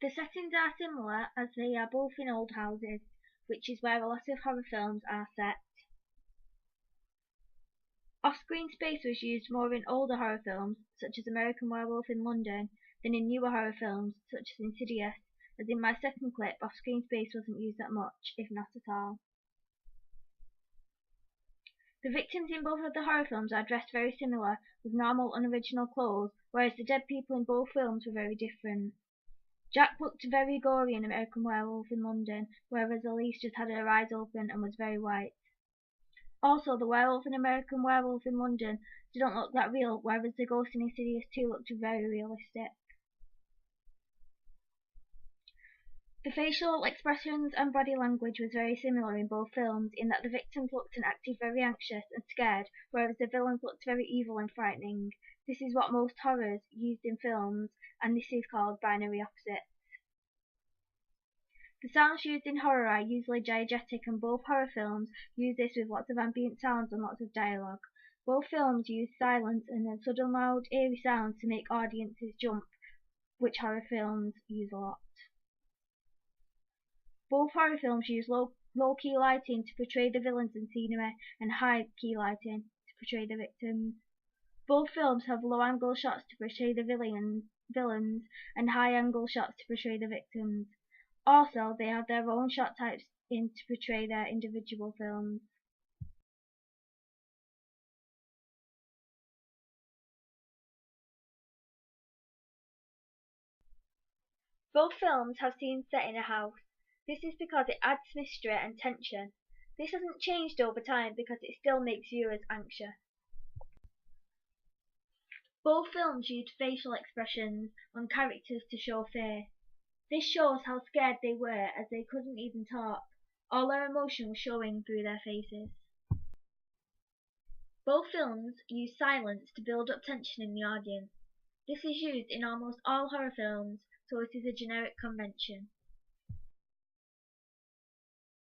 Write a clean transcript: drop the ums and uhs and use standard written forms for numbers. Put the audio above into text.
The settings are similar as they are both in old houses, which is where a lot of horror films are set. Off-screen space was used more in older horror films, such as American Werewolf in London, than in newer horror films, such as Insidious, as in my second clip, off-screen space wasn't used that much, if not at all. The victims in both of the horror films are dressed very similar, with normal unoriginal clothes, whereas the dead people in both films were very different. Jack looked very gory in American Werewolf in London, whereas Elise just had her eyes open and was very white. Also, the werewolf in American Werewolf in London didn't look that real, whereas the ghost in Insidious 2 looked very realistic. The facial expressions and body language was very similar in both films, in that the victims looked and acted very anxious and scared, whereas the villains looked very evil and frightening. This is what most horrors used in films, and this is called binary opposites. The sounds used in horror are usually diegetic, and both horror films use this with lots of ambient sounds and lots of dialogue. Both films use silence and then sudden loud eerie sounds to make audiences jump, which horror films use a lot. Both horror films use low-key lighting to portray the villains and scenery, and high-key lighting to portray the victims. Both films have low-angle shots to portray the villains and high-angle shots to portray the victims. Also, they have their own shot types to portray their individual films. Both films have scenes set in a house. This is because it adds mystery and tension. This hasn't changed over time because it still makes viewers anxious. Both films used facial expressions on characters to show fear. This shows how scared they were, as they couldn't even talk. All their emotion was showing through their faces. Both films use silence to build up tension in the audience. This is used in almost all horror films, so it is a generic convention.